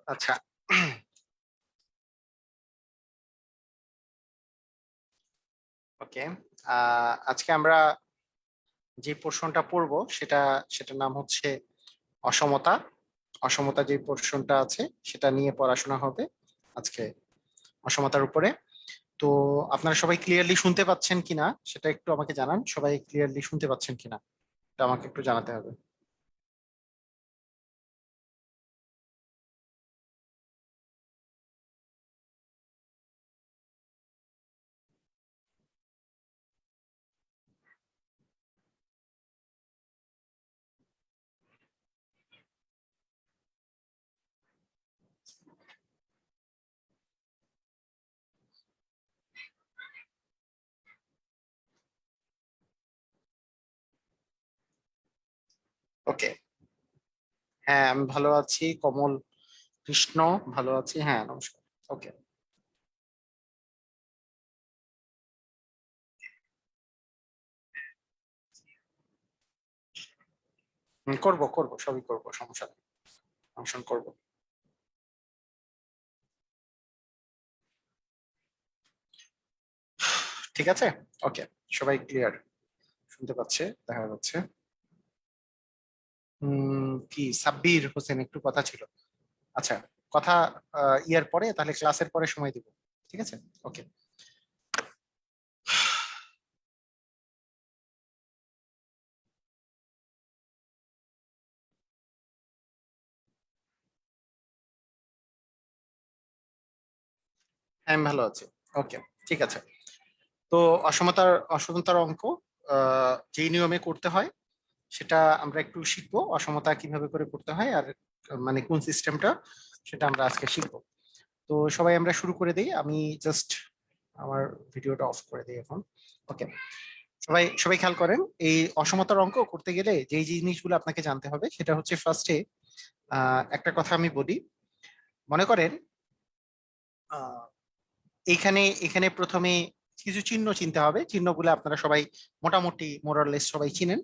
আচ্ছা, ওকে। আজকে আমরা যে পোর্শনটা পড়বো সেটার নাম হচ্ছে অসমতা। অসমতা যে পোর্শনটা আছে সেটা নিয়ে পড়াশোনা হবে আজকে, অসমতার উপরে। তো আপনারা সবাই ক্লিয়ারলি শুনতে পাচ্ছেন কিনা সেটা একটু আমাকে জানান। সবাই ক্লিয়ারলি শুনতে পাচ্ছেন কিনা এটা আমাকে একটু জানাতে হবে। ওকে। হ্যাঁ, আমি ভালো আছি। কমল কৃষ্ণ ভালো আছি। হ্যাঁ, নমস্কার। ওকে। করব করব, সবই করব, সমস্যা নেই। ফাংশন করব। ঠিক আছে। ওকে। সবাই ক্লিয়ার শুনতে পাচ্ছে, দেখা যাচ্ছে। কি সাব্বির হোসেন একটু কথা ছিল। আচ্ছা, কথা ইয়ার পরে, তাহলে ক্লাসের পরে সময় দিব। ঠিক আছে। ওকে। হ্যাঁ, আমি ভালো আছি। ওকে, ঠিক আছে। তো অসমতার অঙ্ক যেই নিয়মে করতে হয় সেটা আমরা একটু শিখবো। অসমতা কিভাবে করে করতে হয় আর মানে কোন সিস্টেমটা, সেটা আমরা আজকে শিখবো। তো সবাই আমরা শুরু করে দিই। আমি জাস্ট আমার ভিডিওটা অফ করে দিই এখন। ওকে। সবাই সবাই খেয়াল করেন, এই অসমতার অঙ্ক করতে গেলে যেই জিনিসগুলো আপনাকে জানতে হবে সেটা হচ্ছে ফার্স্টে একটা কথা আমি বলি। মনে করেন আহ, এইখানে এখানে প্রথমে কিছু চিহ্ন চিনতে হবে। চিহ্নগুলো আপনারা সবাই মোটামুটি মোরারলেস সবাই চিনেন।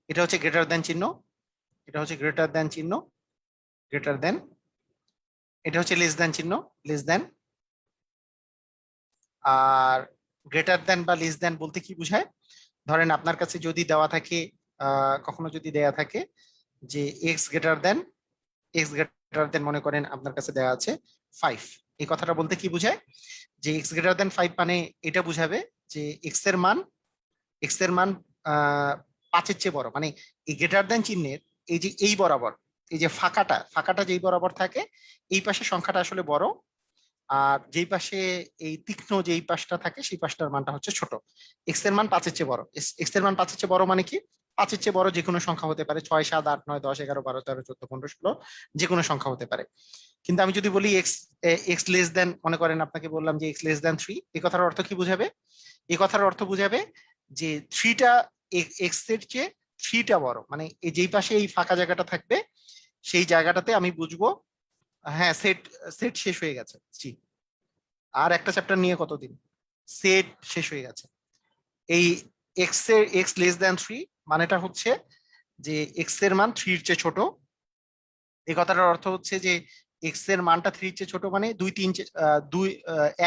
এটা হচ্ছে গ্রেটার দেন চিহ্ন, এটা হচ্ছে গ্রেটার দেন চিহ্ন, গ্রেটার দেন। এটা হচ্ছে লেস দেন চিহ্ন, লেস দেন। আর গ্রেটার দেন বা লেস দেন বলতে কি বোঝায়? ধরেন আপনার কাছে যদি দেওয়া থাকে, কখনো যদি দেয়া থাকে যে এক্স গ্রেটার দেন, এক্স গ্রেটার দেন মনে করেন আপনার কাছে দেওয়া আছে 5। এই কথাটা বলতে কি বোঝায়? যে এক্স গ্রেটার দেন 5 মানে এটা বুঝাবে যে এক্স এর মান, এক্স এর মান 5-এর চেয়ে বড়। মানে এই গ্রেটার দেন চিহ্নের এই যে এই বরাবর, এই যে ফাঁকাটা ফাঁকাটা যেই বরাবর থাকে, এই পাশে সংখ্যাটা আসলে বড়। আর যেই পাশে এই তীক্ষ্ণ যেই পাশটা থাকে সেই পাশটার মানটা হচ্ছে ছোট। এক্স এর মান 5-এর চেয়ে বড়। এক্স এর মান 5-এর চেয়ে বড় মানে কি? 5-এর চেয়ে বড় যে কোনো সংখ্যা হতে পারে, 6, 7, 8, 9, 10, 11, 12, 13, 14, 15, 16, যে কোনো সংখ্যা হতে পারে। কিন্তু আমি যদি বলি এক্স, এক্স লেস দেন, মনে করেন আপনাকে বললাম যে এক্স লেস দেন 3, এই কথার অর্থ কি বুঝাবে? এই কথার অর্থ বুঝাবে যে থ্রিটা এক্স এর চেয়ে থ্রিটা বড়। মানে এই যেই পাশে এই ফাঁকা জায়গাটা থাকবে সেই জায়গাটাতে আমি বুঝবো হ্যাঁ সেট, সেট শেষ হয়ে গেছে। জি। আর একটা চ্যাপ্টার নিয়ে কতদিন, সেট শেষ হয়ে গেছে। এই এক্স লেস দেন 3 মানেটা হচ্ছে যে এক্স এর মান 3-এর চেয়ে ছোট। এই কথাটার অর্থ হচ্ছে যে এক্স এর মানটা 3-এর চেয়ে ছোট, মানে 2, 3, 2,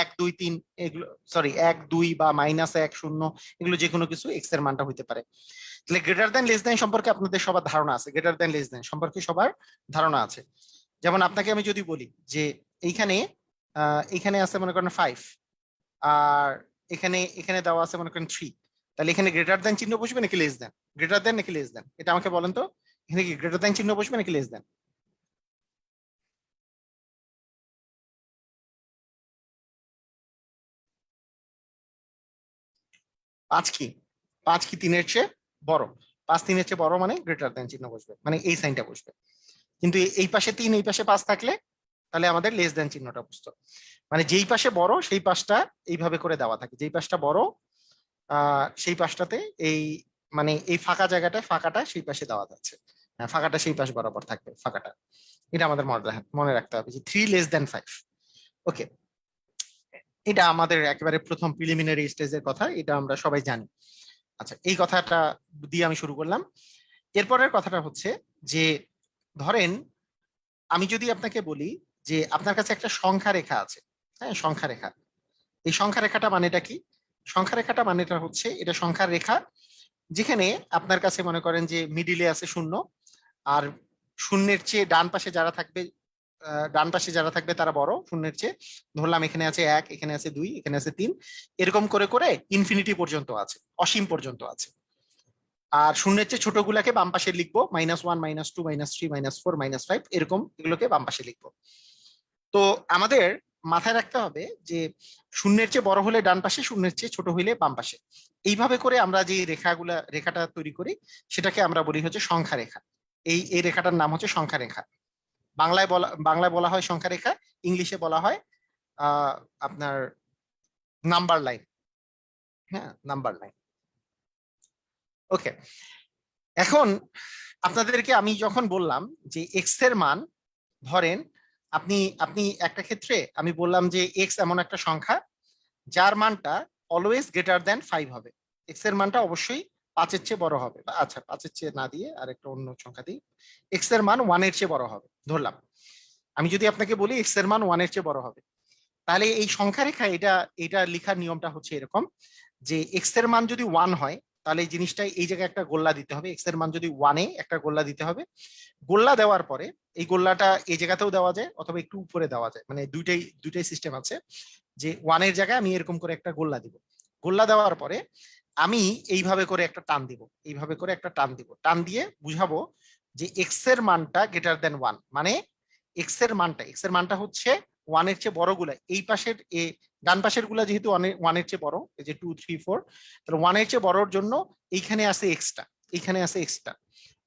1, 2, 3 এগুলো, সরি 1, 2 বা -1, 0, এগুলো যে কোনো কিছু এক্স এর মানটা হইতে পারে। তাহলে গ্রেটার দেন লেস দেন সম্পর্কে আপনাদের সবার ধারণা আছে, গ্রেটার দেন লেস দেন সম্পর্কে সবার ধারণা আছে। যেমন আপনাকে আমি যদি বলি যে এইখানে এইখানে আছে মনে করেন 5, আর এখানে এখানে দেওয়া আছে মনে করেন 3, তাহলে এখানে গ্রেটার দেন চিহ্ন বসবে নাকি লেস দেন? গ্রেটার দেন নাকি লেস দেন, এটা আমাকে বলেন তো। এখানে কি গ্রেটার দেন চিহ্ন বসবে নাকি লেস দেন? 5 কি, 5 কি 3-এর চেয়ে বড়? 5 3-এর চেয়ে বড় মানে গ্রেটার দেন চিহ্ন বসবে, মানে এই সাইনটা বসবে। কিন্তু এই পাশে 3 এই পাশে 5 থাকলে তাহলে আমাদের লেস দেন চিহ্নটা বুঝতো। মানে যেই পাশে বড় সেই পাশটা এইভাবে করে দেওয়া থাকে, যেই পাশটা বড় সেই পাশটাতে এই মানে এই ফাঁকা জায়গাটা ফাঁকাটা সেই পাশে দেওয়া যাচ্ছে। হ্যাঁ, ফাঁকাটা সেই পাশ বরাবর থাকবে ফাঁকাটা। এটা আমাদের মনে রাখতে হবে যে 3 <5। ওকে। এটা আমাদের একেবারে প্রথম প্রিলিমিনারি স্টেজের কথা, এটা আমরা সবাই জানি। আচ্ছা, এই কথাটা দিয়ে আমি শুরু করলাম। এরপরের কথাটা হচ্ছে যে ধরেন আমি যদি আপনাকে বলি যে আপনার কাছে একটা সংখ্যা রেখা আছে, হ্যাঁ সংখ্যা রেখা। এই সংখ্যা রেখাটা মানেটা কি? সংখ্যা রেখাটা মানেটা হচ্ছে এটা সংখ্যার রেখা যেখানে আপনার কাছে মনে করেন যে মিডিলে আছে শূন্য, আর শূন্যের চেয়ে ডান পাশে যারা থাকবে, ডান পাশে যারা থাকবে তারা বড় শূন্যের চেয়ে। ধরলাম এখানে আছে 1, এখানে আছে 2, এখানে আছে 3, এরকম করে করে ইনফিনিটি পর্যন্ত আছে, অসীম পর্যন্ত আছে। আর শূন্যের চেয়ে ছোটগুলাকে বাম পাশে লিখবো, -1, -2, -3, -4, -5, এরকম এগুলোকে বাম পাশে লিখবো। তো আমাদের মাথায় রাখতে হবে যে শূন্যের চেয়ে বড় হলে ডান পাশে, শূন্যের চেয়ে ছোট হইলে বাম পাশে। এইভাবে করে আমরা যে রেখাটা তৈরি করি সেটাকে আমরা বলি হচ্ছে সংখ্যা রেখা। এই রেখাটার নাম হচ্ছে সংখ্যা রেখা। বাংলায় বলা হয় সংখ্যা রেখা, ইংলিশে বলা হয় আপনার নাম্বার লাইন। হ্যাঁ, নাম্বার লাইন। ওকে, এখন আপনাদেরকে আমি যখন বললাম যে এক্স এর মান, ধরেন আপনি আপনি একটা ক্ষেত্রে আমি বললাম যে এক্স এমন একটা সংখ্যা যার মানটা অলওয়েজ গ্রেটার দ্যান 5 হবে। এক্স এর মানটা অবশ্যই 5-এর চেয়ে বড় হবে, আচ্ছা 5-এর চেয়ে না দিয়ে আর একটা অন্য সংখ্যা দিই, এক্স এর মান 1-এর চেয়ে বড় হবে ধরলাম। আমি যদি আপনাকে বলি এক্স এর মান 1-এর চেয়ে বড় হবে, তাহলে এই সংখ্যা রেখা এটা এটা লেখার নিয়মটা হচ্ছে এরকম যে এক্স এর মান যদি 1 হয় তাহলে এই জিনিসটাই এই জায়গায় একটা গোল্লা দিতে হবে। এক্স এর মান যদি 1-এ একটা গোল্লা দিতে হবে। গোল্লা দেওয়ার পরে এই গোল্লাটা এই জায়গাতেও দেওয়া যায় অথবা একটু উপরে দেওয়া যায়, মানে দুইটাই সিস্টেম আছে। যে 1-এর জায়গায় আমি এরকম করে একটা গোল্লা দিব, গোল্লা দেওয়ার পরে আমি এইভাবে করে একটা টান দিব, এইভাবে করে একটা টান দিব, টান দিয়ে বুঝাবো যে এক্স এর মানটা গ্রেটার দেন 1, মানে এক্স এর মানটা হচ্ছে 1-এর চেয়ে বড় গুলা এই পাশের ডান পাশের গুলা যেহেতু 1-এর চেয়ে বড়, এই যে 2, 3, 4, তাহলে 1-এর চেয়ে বড়র জন্য এইখানে আছে এক্সটা, এইখানে আছে এক্সটা,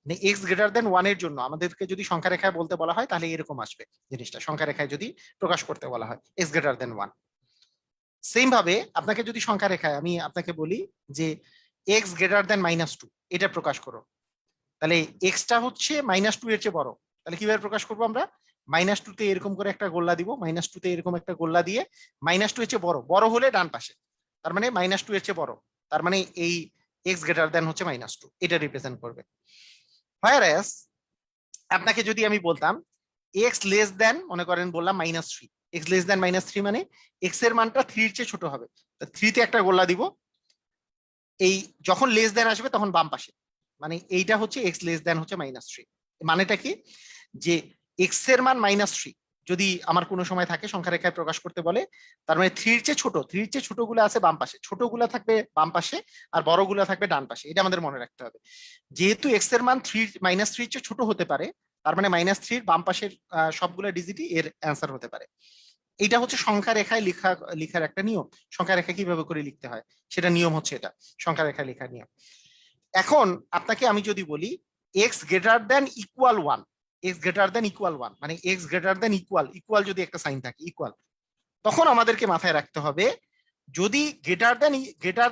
মানে এক্স গ্রেটার দেন 1-এর জন্য আমাদেরকে যদি সংখ্যা রেখায় বলতে বলা হয় তাহলে এরকম আসবে জিনিসটা, সংখ্যা রেখায় যদি প্রকাশ করতে বলা হয় এক্স গ্রেটার দেন 1। সেম ভাবে আপনাকে যদি সংখ্যা রেখায় আমি আপনাকে বলি যে এক্স গ্রেটার দেন -2, এটা প্রকাশ করো, তাহলে এক্সটা হচ্ছে -2 এর চেয়ে বড়, তাহলে কিভাবে প্রকাশ করবো আমরা? -2-তে এরকম করে একটা গোল্লা দিব, -2-তে এরকম একটা গোল্লা দিয়ে -2 এর চেয়ে বড়, বড় হলে ডান পাশে, তার মানে -2 এর চেয়ে বড়, তার মানে এই এক্স গ্রেটার দেন হচ্ছে -2, এটা রিপ্রেজেন্ট করবে। হোয়ারএস আপনাকে যদি আমি বলতাম এক্স লেস দেন, মনে করেন বললাম -3, এক্স লেস দেন -3 মানে এক্স এর মানটা 3 এর চেয়ে ছোট হবে, 3-তে একটা গোল্লা দিব, এই যখন লেস দেন আসবে তখন বাম পাশে, মানে এইটা হচ্ছে এক্স লেস দেন হচ্ছে -3। মানেটা কি? যে এক্স এর মান -3 যদি আমার কোনো সময় থাকে সংখ্যা রেখায় প্রকাশ করতে বলে, তার মানে 3-এর চেয়ে ছোট, 3-এর চেয়ে ছোট গুলো আছে বাম পাশে, ছোট গুলা থাকবে বাম পাশে আর বড় গুলা থাকবে ডান পাশে, এটা আমাদের মনে রাখতে হবে। যেহেতু এক্স এর মান -3 চেয়ে ছোট হতে পারে, তার মানে -3 বাম পাশের সবগুলা ডিজিটই এর অ্যান্সার হতে পারে। এটা হচ্ছে সংখ্যা রেখায় লেখার একটা নিয়ম। সংখ্যা রেখা কিভাবে করে লিখতে হয় সেটা নিয়ম হচ্ছে এটা, সংখ্যা রেখায় লেখার নিয়ম। এখন আপনাকে আমি যদি বলি x greater than equal 1, x greater than equal 1 মানে x greater than equal, equal যদি একটা সাইন থাকে ইকুয়াল, তখন আমাদেরকে মাথায় রাখতে হবে যদি গ্রেটার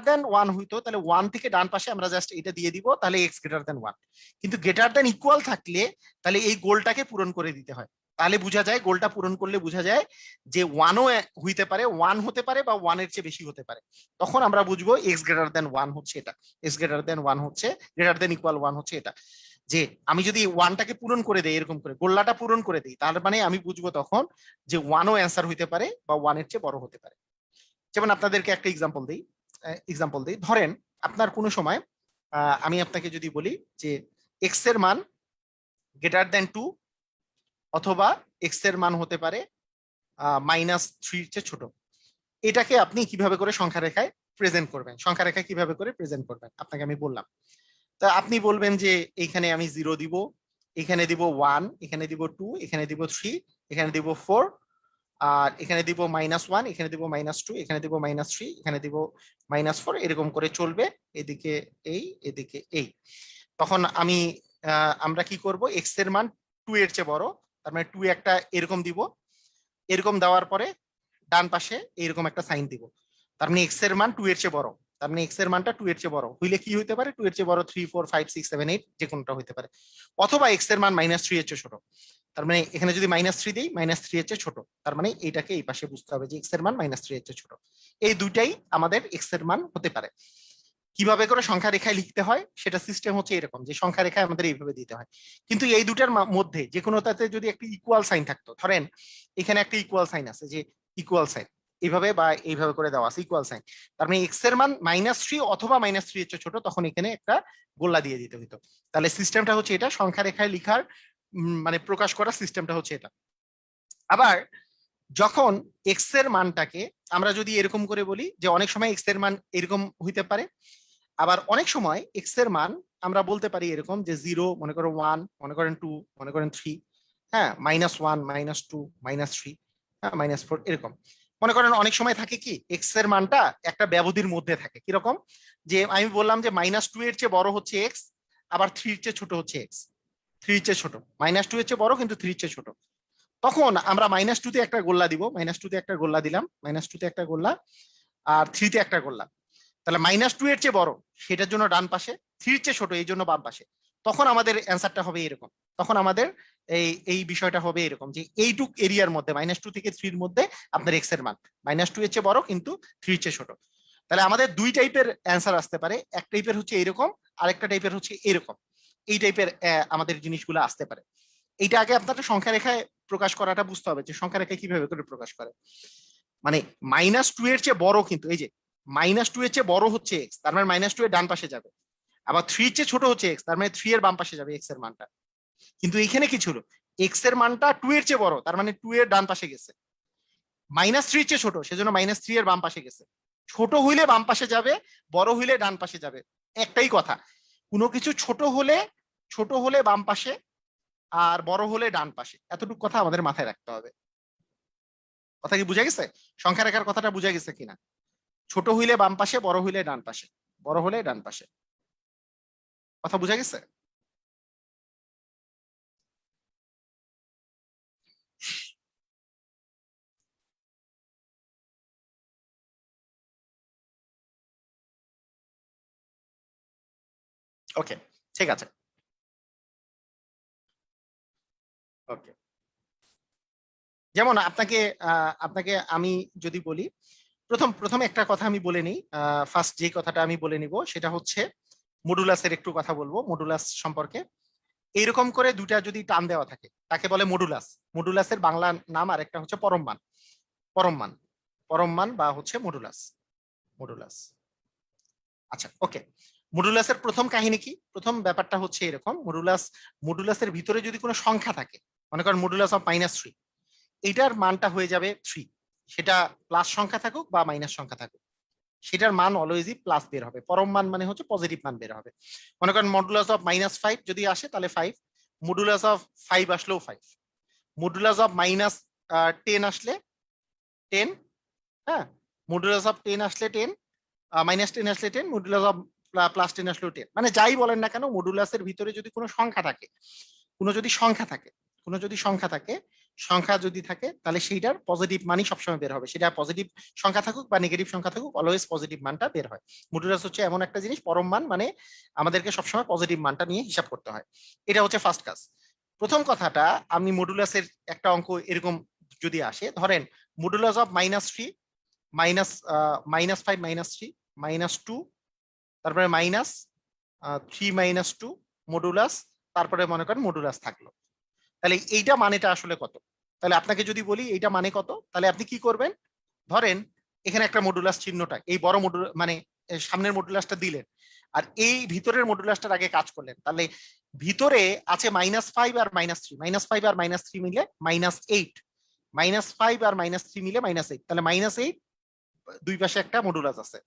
দেন 1 হইতো তাহলে 1 থেকে ডান পাশে আমরা জাস্ট এটা দিয়ে দিব, তাহলে এক্স গ্রেটার দেন 1। কিন্তু গ্রেটার দেন ইকুয়াল থাকলে তাহলে এই গোলটাকে পূরণ করে দিতে হয়, তাহলে বোঝা যায়, গোলটা পূরণ করলে বোঝা যায় যে 1ও হইতে পারে, 1 হতে পারে বা 1-এর চেয়ে বেশি হতে পারে, তখন আমরা বুঝবো এক্স গ্রেটার দেন 1 হচ্ছে এটা, এক্স গ্রেটার দেন 1 হচ্ছে, গ্রেটার দেন ইকুয়াল 1 হচ্ছে এটা। যে আমি যদি 1টাকে পূরণ করে দেই, এরকম করে গোল্লাটা পূরণ করে দিই, তার মানে আমি বুঝবো তখন যে 1ও অ্যান্সার হইতে পারে বা 1-এর চেয়ে বড় হতে পারে। যেমন আপনাদেরকে একটা এক্সাম্পল দিই, ধরেন আপনার কোনো সময় আমি আপনাকে যদি বলি যে এক্স এর মান গ্রেটার দেন 2 অথবা এক্স এর মান হতে পারে -3-এর চেয়ে ছোট, এটাকে আপনি কিভাবে করে সংখ্যা রেখায় প্রেজেন্ট করবেন, সংখ্যা রেখায় কিভাবে করে প্রেজেন্ট করবেন আপনাকে আমি বললাম। তা আপনি বলবেন যে এইখানে আমি 0 দিব, এখানে দিব 1, এখানে দিব 2, এখানে দিব 3, এখানে দিব 4, আর এখানে দিব -1, এখানে দিব -2, এখানে দিব -3, এখানে দিব -4, এরকম করে চলবে, এদিকে এই এদিকে এই। তখন আমরা কি করব, এক্স এর মান 2 এর চেয়ে বড়, তার মানে 2 একটা এরকম দিব, এরকম দেওয়ার পরে ডান পাশে এরকম একটা সাইন দিব, তার মানে এক্স এর মান 2 এর চেয়ে বড়, তার মানে এক্স এর মানটা 2 এর চেয়ে বড় হইলে কি হইতে পারে, 2 এর চেয়ে বড় 3, 4, 5, 6, 7, 8 যে কোনটা হইতে পারে, অথবা এক্স এর মান -3 এর চেয়ে ছোট, তার মানে এখানে যদি -3 দিই -3 এর চেয়ে ছোট, তার মানে এইটাকে এই পাশে বুঝতে হবে যে এক্স এর মান -3 এর চেয়ে ছোট। এই দুইটাই আমাদের এক্স এর মান হতে পারে। কিভাবে করে সংখ্যা রেখায় লিখতে হয় সেটা সিস্টেম হচ্ছে এরকম, যে সংখ্যা রেখায় আমাদের এইভাবে দিতে হয়। কিন্তু এই দুটার মধ্যে যে কোনোটাতে যদি একটা ইকুয়াল সাইন থাকতো, ধরেন এখানে একটা ইকুয়াল সাইন আছে, যে ইকুয়াল সাইন এইভাবে বা এইভাবে করে দেওয়া আছে ইকুয়াল সাইন, তার মানে এক্স এর মান -3 অথবা -3 এর চেয়ে ছোট, তখন এখানে একটা গোল্লা দিয়ে দিতে হতো। তাহলে সিস্টেমটা হচ্ছে এটা, সংখ্যা রেখায় লিখার মানে প্রকাশ করার সিস্টেমটা হচ্ছে এটা। আবার যখন এক্স এর মানটাকে আমরা যদি এরকম করে বলি, যে অনেক সময় এক্স এর মান এরকম হইতে পারে, আবার অনেক সময় এক্স এর মান আমরা বলতে পারি এরকম, যে 0, মনে করো 1, মনে করেন 2, মনে করেন 3, হ্যাঁ, -1, -2, -3, হ্যাঁ, -4, এরকম। মনে করেন অনেক সময় থাকে কি এক্স এর মানটা একটা ব্যবধির মধ্যে থাকে, কিরকম, যে আমি বললাম যে -2 এর চেয়ে বড় হচ্ছে এক্স, আবার 3 এর চেয়ে ছোট হচ্ছে এক্স, 3 এর চেয়ে ছোট, -2 এর চেয়ে বড় কিন্তু 3 এর চেয়ে ছোট, তখন আমরা -2 তে একটা গোল্লা দিব, -2 তে একটা গোল্লা দিলাম, -2 তে একটা গোল্লা, আর 3 তে একটা গোল্লা। তাহলে -2 এর চেয়ে বড় সেটার জন্য ডান পাশে, 3 এর চেয়ে ছোট এই জন্য বাম পাশে। তখন আমাদের অ্যান্সারটা হবে এরকম, তখন আমাদের এই এই বিষয়টা হবে এরকম, যে এইটুক এরিয়ার মধ্যে -2 থেকে 3 এর মধ্যে আপনার এক্স এর মান -2 এর চেয়ে বড় কিন্তু 3 এর চেয়ে ছোট। তাহলে আমাদের দুই টাইপের অ্যান্সার আসতে পারে, এক টাইপের হচ্ছে এরকম, আরেকটা টাইপের হচ্ছে এরকম। এই টাইপের আমাদের জিনিসগুলো আসতে পারে। এইটা আগে আপনাদের সংখ্যা রেখায় প্রকাশ করাটা বুঝতে হবে, যে সংখ্যা রেখায় কিভাবে করে প্রকাশ করে। মানে -2 এর চেয়ে বড়, কিন্তু এই যে -2 এর চেয়ে বড় হচ্ছে এক্স, তার মানে -2 এর ডান পাশে যাবে, আবার 3 এর চেয়ে ছোট হচ্ছে এক্স, তার মানে 3 এর বাম পাশে যাবে এক্স এর মানটা। কিন্তু এইখানে কি ছিল, এক্স এর মানটা 2 এর চেয়ে বড়, তার মানে 2 এর ডান পাশে গেছে, -3 এর চেয়ে ছোট সেজন্য -3 এর বাম পাশে গেছে। ছোট হইলে বাম পাশে যাবে, বড় হইলে ডান পাশে যাবে, একটাই কথা। কোনো কিছু ছোট হলে বাম পাশে, আর বড় হলে ডান পাশে, এতটুকু কথা আমাদের মাথায় রাখতে হবে। কথা কি বুঝা গেছে? সংখ্যা রেখার কথাটা বুঝা গেছে কিনা? ছোট হইলে বাম পাশে, বড় হইলে ডান পাশে, বড় হলে ডান পাশে। কথা বুঝা গেছে? ওকে, ঠিক আছে। ওকে, যেমন আপনাকে আপনাকে আমি যদি বলি, প্রথম একটা কথা আমি বলে নিই। ফার্স্ট যে কথাটা আমি বলে নিব সেটা হচ্ছে মডুলাসের একটু কথা বলবো, মডুলাস সম্পর্কে। এইরকম করে দুটা যদি টার্ম দেওয়া থাকে তাকে বলে মডুলাস। মডুলাসের বাংলা নাম আর একটা হচ্ছে পরমমান। পরমমান, পরমমান বা হচ্ছে মডুলাস। মডুলাস, আচ্ছা, ওকে। মডুলাসের প্রথম কাহিনী কি, প্রথম ব্যাপারটা হচ্ছে এরকম, মডুলাসের ভিতরে যদি কোনো সংখ্যা থাকে, মনে করেন মডুলাস অফ -3, এইটার মানটা হয়ে যাবে 3, সেটা প্লাস সংখ্যা থাকুক বা মাইনাস সংখ্যা থাকুক, সেটার মান অলওয়েজই প্লাস বের হবে। পরম মান মানে হচ্ছে পজিটিভ মান বের হবে। মনে করেন মডুলাস অফ -5 যদি আসে তাহলে 5, মডুলাস অফ 5 আসলেও 5, মডুলাস অফ -10 আসলে 10, হ্যাঁ, মডুলাস অফ 10 আসলে 10, -10 আসলে 10, মডুলাস অফ +10 আসলেও 10। মানে যাই বলেন না কেন, মডুলাসের ভিতরে যদি কোনো সংখ্যা থাকে, কোনো যদি সংখ্যা থাকে, কোনো যদি সংখ্যা থাকে, সংখ্যা যদি থাকে তাহলে সেইটার পজিটিভ মানই সবসময় বের হবে। সেটা পজিটিভ সংখ্যা থাকুক বা নেগেটিভ সংখ্যা থাকুক, অলওয়েজ পজিটিভ মানটা বের হয়। মডুলাস হচ্ছে এমন একটা জিনিস, পরম মান, মানে আমাদেরকে সবসময় পজিটিভ মানটা নিয়ে হিসাব করতে হয়। এটা হচ্ছে ফার্স্ট কাজ। প্রথম কথাটা, আমি মডুলাসের একটা অঙ্ক এরকম যদি আসে, ধরেন মডুলাস অফ -3, -5, -3, -2, তারপরে -3 -2 মডুলাস, তারপরে মনে করেন মডুলাস থাকলো। তাহলে এইটা মানেটা আসলে কত? তাহলে আপনাকে যদি বলি এইটা মানে কত, তাহলে আপনি কি করবেন? ধরেন এখানে একটা মডুলাস চিহ্নটা, এই বড় মডুল মানে সামনের মডুলাসটা দিলেন, আর এই ভিতরের মডুলাসটার আগে কাজ করলেন, তাহলে ভিতরে আছে -5 আর -3, -5 আর -3 মিলে -8, -5 আর -3 মিলে -8, তাহলে -8, দুই পাশে একটা মডুলাস আছে,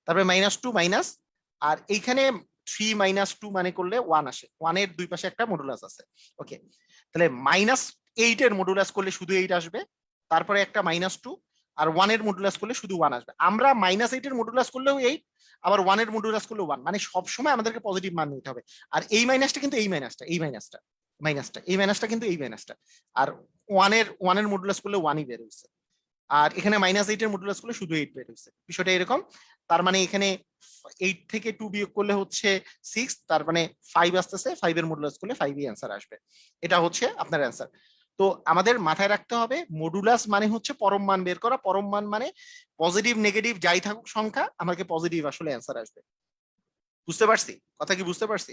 তারপরে -2 মাইনাস, আর এইখানে 3 -2 মানে করলে 1 আসে, 1 এর দুই পাশে একটা মডুলাস আছে। ওকে, তাহলে -8 এর মডুলাস করলে শুধু 8 আসবে, তারপরে একটা -2, আর 1 এর মডুলাস করলে শুধু 1 আসবে। আমরা -8 এর মডুলাস করলেও 8, আবার 1 এর মডুলাস করলেও 1, মানে সবসময় আমাদেরকে পজিটিভ মান নিতে হবে। আর এই মাইনাসটা কিন্তু এই মাইনাসটা, এই মাইনাসটা, এই মাইনাসটা কিন্তু এই মাইনাসটা, আর 1 এর মডুলাস করলে 1ই বের হয়েছে, আর এখানে -8 এর মডুলাস করলে শুধু 8 বের হয়েছে। বিষয়টা এরকম। তার মানে এখানে 8 থেকে 2 বিয়োগ করলে হচ্ছে 6, তার মানে 5 আসতেছে, 5 এর মডুলাস করলে 5ই অ্যান্সার আসবে। এটা হচ্ছে আপনার অ্যান্সার। তো আমাদের মাথায় রাখতে হবে মডুলাস মানে হচ্ছে পরম মান বের করা, পরম মান মানে পজিটিভ নেগেটিভ যাই থাকুক সংখ্যা, আমাকে পজিটিভ আসলে অ্যান্সার আসবে। বুঝতে পারছি কথা কি বুঝতে পারছি?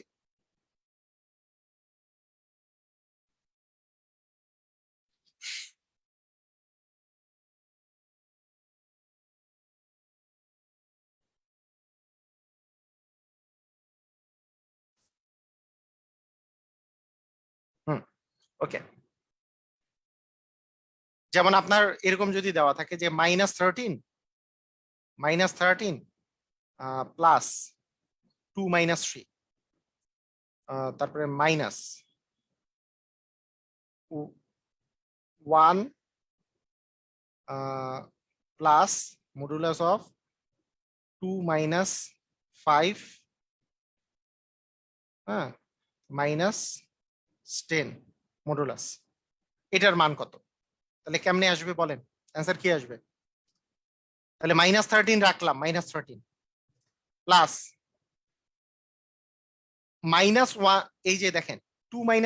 হুম, ওকে। যেমন আপনার এরকম যদি দেওয়া থাকে যে -13 প্লাস 2 - 3, তারপরে -1 প্লাস মডুলাস অফ 2 - 5, হ্যাঁ, -10 মডুলাস। এটার মান কত? তাহলে কেমনে আসবে বলেন, অ্যান্সার কি আসবে? তাহলে -13 রাখলাম, -13 প্লাস -1, এই যে দেখেন 2 - 1,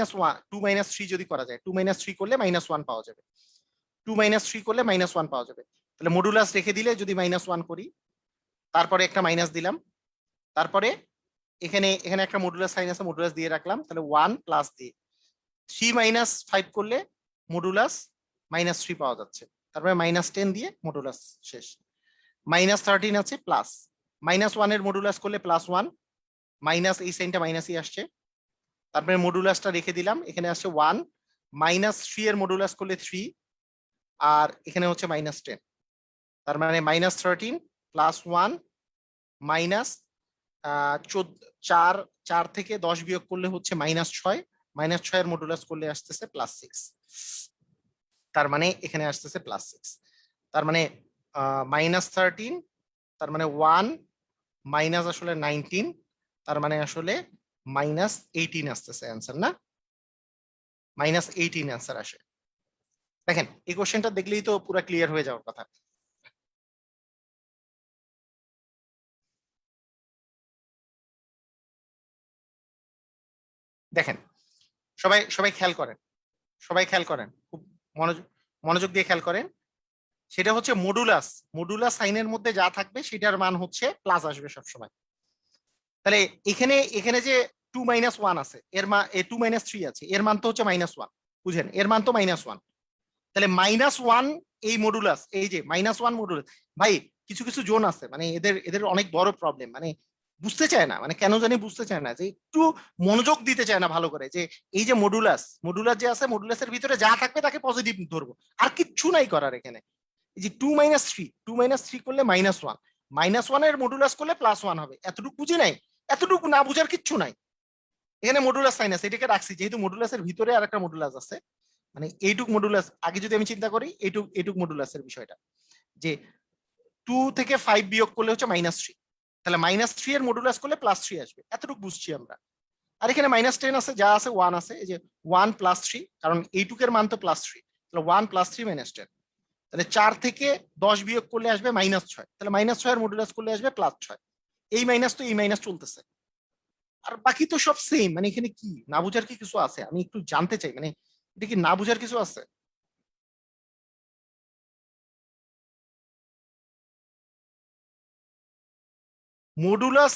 2 - 3 যদি করা যায়, 2 - 3 করলে -1 পাওয়া যাবে, 2 - 3 করলে -1 পাওয়া যাবে। তাহলে মডুলাস রেখে দিলে যদি -1 করি, তারপরে একটা মাইনাস দিলাম, তারপরে এখানে এখানে একটা মডুলাস সাইন আছে, মডুলাস দিয়ে রাখলাম, তাহলে 1 প্লাস দিয়ে 3 - 5 করলে মডুলাস -3 পাওয়া যাচ্ছে, তারপরে -10 দিয়ে মডুলাস শেষ। -13 আছে প্লাস -1 এর মডুলাস করলে +1, মাইনাস এই সাইনটা মাইনাসই আসছে, তারপরে মডুলাসটা রেখে দিলাম, এখানে আসছে 1, -3 এর মডুলাস করলে 3, আর এখানে হচ্ছে -10, তার মানে -13 +1 মাইনাস 4, 4 থেকে 10 বিয়োগ করলে হচ্ছে -6, -6 এর মডুলাস করলে আসতেছে +6, তার মানে এখানে আসতেছে +6, তার মানে -13, তার মানে 1 মাইনাস আসলে 19, তার মানে আসলে -18 আসতেছে অ্যান্সার, না? -18 অ্যান্সার আসে। দেখেন এই কোশ্চেনটা দেখলেই তো পুরো ক্লিয়ার হয়ে যাওয়ার কথা। দেখেন সবাই সবাই খেয়াল করেন, সবাই খেয়াল করেন, খুব মনোযোগ মনোযোগ দিয়ে খেয়াল করেন। সেটা হচ্ছে মডুলাস, মডুলাস সাইনের মধ্যে যা থাকবে সেটার মান হচ্ছে প্লাস আসবে সবসময়। তাহলে এখানে এখানে যে 2 - 1 আছে, এর মান 2 - 3 আছে, এর মান তো হচ্ছে -1, বুঝেন, এর মান তো -1। তাহলে -1 এই মডুলাস, এই যে -1 মডুলাস, ভাই কিছু কিছু জোন আছে মানে এদের এদের অনেক বড় প্রবলেম, মানে বুঝতে চায় না, মানে কেন জানি বুঝতে চায় না, যে একটু মনোযোগ দিতে চায় না ভালো করে, যে এই যে মডুলাস, মডুলাস যে আছে, মডুলাসের ভিতরে যা থাকবে তাকে পজিটিভ ধরবো, আর কিচ্ছু নাই করার এখানে। এই যে 2 - 3 করলে -1, -1 এর মডুলাস করলে +1 হবে, এতটুকু বুঝি নাই? এতটুকু না বুঝার কিচ্ছু নাই। এখানে মডুলাস সাইন আছে, এটাকে রাখছি যেহেতু মডুলাসের ভিতরে আর একটা মডুলাস আছে, মানে এইটুক মডুলাস আগে যদি আমি চিন্তা করি, এইটুক এইটুক মডুলাসের বিষয়টা, যে 2 থেকে 5 বিয়োগ করলে হচ্ছে -3, তাহলে -3 এর মডুলাস করলে +3 আসবে, এতটুকু বুঝছি আমরা। আর এখানে -10 আছে, যা আছে 1 আছে, এই যে 1 + 3, কারণ এইটুকের মান তো +3, তাহলে 1 + 3 -10, তাহলে 4 থেকে 10 বিয়োগ করলে আসবে -6, তাহলে -6 এর মডুলাস করলে আসবে +6, এই মাইনাস তো এই মাইনাস চলতেছে, আর বাকি তো সব সেম, মানে এখানে কি না বুঝার কি কিছু আছে, আমি একটু জানতে চাই, মানে এটা কি না বুঝার কিছু আছে? মডুলাস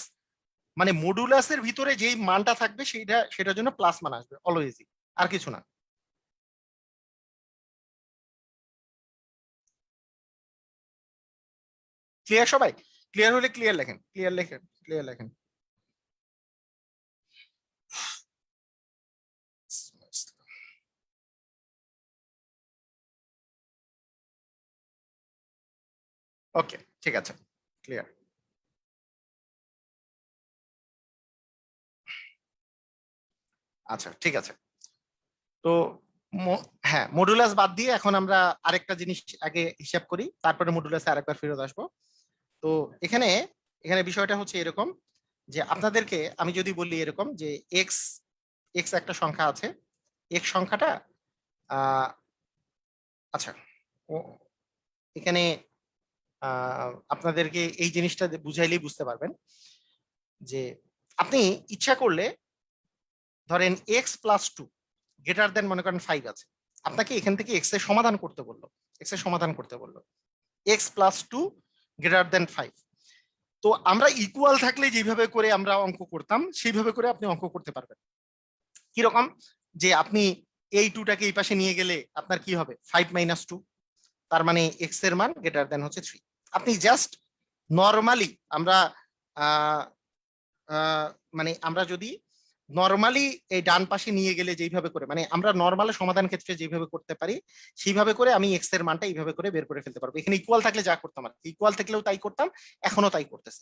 মানে মডুলাসের ভিতরে যেই মানটা থাকবে সেটার জন্য প্লাস মান আসবে অলওয়েজই, আর কিছু না। ক্লিয়ার সবাই? ক্লিয়ার হলে ক্লিয়ার লেখেন, ক্লিয়ার লেখেন, ক্লিয়ার লেখেন। ওকে, ঠিক আছে, ক্লিয়ার। আচ্ছা ঠিক আছে। তো হ্যাঁ, মডুলাস বাদ দিয়ে এখন আমরা আরেকটা জিনিস আগে হিসাব করি, তারপরে মডুলাসে আরেকবার ফেরত আসবো। তো এখানে এখানে বিষয়টা হচ্ছে এরকম, যে আপনাদেরকে আমি যদি বলি এরকম যে এক্স এক্স একটা সংখ্যা আছে, এক্স সংখ্যাটা আহ আচ্ছা, ও এখানে আপনাদেরকে এই জিনিসটা বুঝাইলেই বুঝতে পারবেন, যে আপনি ইচ্ছা করলে ধরেন x + 2 গ্রেটার দেন মনে করেন 5 আছে, আপনাকে এখান থেকে এক্স এর সমাধান করতে বললো, এক্স এর সমাধান করতে বললো, x + 2 গ্রেটার দেন 5, তো আমরা ইকুয়াল থাকলে যেভাবে করে আমরা অঙ্ক করতাম সেইভাবে করে আপনি অঙ্ক করতে পারবেন। কিরকম, যে আপনি এই টুটাকে এই পাশে নিয়ে গেলে আপনার কি হবে 5 - 2, তার মানে এক্স এর মান গ্রেটার দেন হচ্ছে 3। আপনি জাস্ট নর্মালি আমরা আহ মানে আমরা যদি নর্মালি এই ডান পাশে নিয়ে গেলে যেইভাবে করে, মানে আমরা নর্মাল সমাধান ক্ষেত্রে যেভাবে করতে পারি সেইভাবে করে আমি এক্স এর মানটা এইভাবে করে বের করে ফেলতে পারবো। এখানে ইকুয়াল থাকলে যা করতাম, আর ইকুয়াল থাকলেও তাই করতাম, এখনো তাই করতেছি।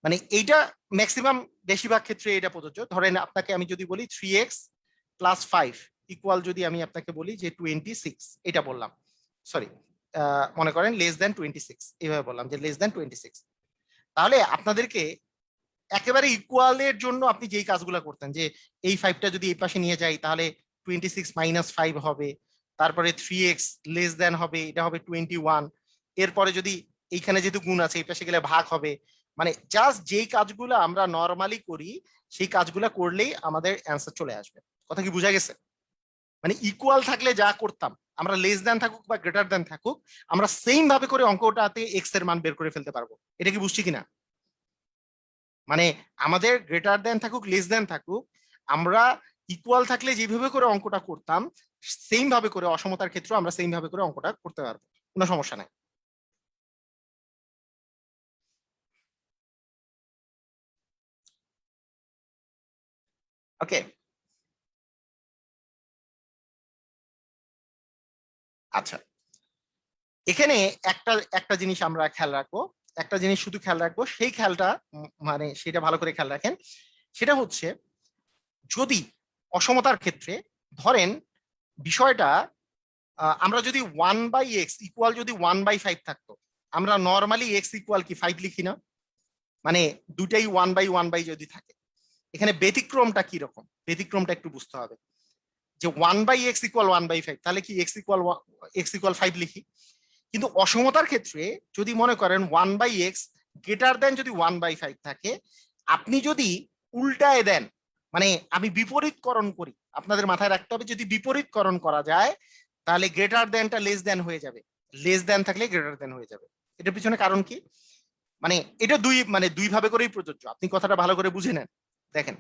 মানে এইটা ম্যাক্সিমাম বেশিরভাগ ক্ষেত্রে এটা প্রযোজ্য। ধরেন আপনাকে আমি যদি বলি 3x+5 ইকুয়াল, যদি আমি আপনাকে বলি যে 26, এটা বললাম, সরি মনে করেন <26, এইভাবে বললাম যে <26, তাহলে আপনাদেরকে একেবারে ইকুয়ালের জন্য আপনি যেই কাজগুলো করতেন, যে এই 5টা যদি এই পাশে নিয়ে যাই তাহলে 26 - 5 হবে, তারপরে 3x লেস দেন হবে, এটা হবে 21, এরপরে যদি এইখানে যেহেতু গুণ আছে এই পাশে গেলে ভাগ হবে। মানে জাস্ট যেই কাজগুলো আমরা নর্মালি করি সেই কাজগুলো করলেই আমাদের অ্যান্সার চলে আসবে। কথা কি বোঝা গেছে? মানে ইকুয়াল থাকলে যা করতাম আমরা, লেস দেন থাকুক বা গ্রেটার দেন থাকুক, আমরা সেম ভাবে করে অঙ্কটাতে এক্স এর মান বের করে ফেলতে পারবো। এটা কি বুঝছি কিনা? মানে আমাদের গ্রেটার দেন থাকুক লেস দেন থাকুক, আমরা ইকুয়াল থাকলে যেভাবে করে অঙ্কটা করতাম সেম ভাবে করে, অসমতার ক্ষেত্রে আমরা সেম ভাবে করে অঙ্কটা করতে পারবো, কোনো সমস্যা নাই। ওকে, আচ্ছা, এখানে একটা একটা জিনিস আমরা খেয়াল রাখবো, একটা জিনিস শুধু খেয়াল রাখবো, সেই খেয়ালটা মানে সেটা ভালো করে খেয়াল রাখেন। সেটা হচ্ছে, যদি অসমতার ক্ষেত্রে ধরেন বিষয়টা আমরা যদি 1/x ইকুয়াল যদি 1/5 থাকতো, আমরা নর্মালি এক্স ইকুয়াল কি 5 লিখি না? মানে দুটাই 1/1 যদি থাকে, এখানে ব্যতিক্রমটা কি রকম, ব্যতিক্রমটা একটু বুঝতে হবে। যে 1/x ইকুয়াল 1/5, তাহলে কি x ইকুয়াল 5 লিখি। কিন্তু অসমতার ক্ষেত্রে যদি মনে করেন 1/x গ্রেটার দেন যদি 1/5 থাকে, আপনি যদি উল্টায় দেন, মানে আমি বিপরীতকরণ করি, আপনাদের মাথায় রাখতে হবে যদি বিপরীতকরণ করা যায় তাহলে গ্রেটার দেনটা লেস দেন হয়ে যাবে, লেস দেন থাকলে গ্রেটার দেন হয়ে যাবে। এটার পিছনে কারণ কি? মানে এটা দুই ভাবে করেই প্রযোজ্য, আপনি কথাটা ভালো করে বুঝে নেন। দেখেন,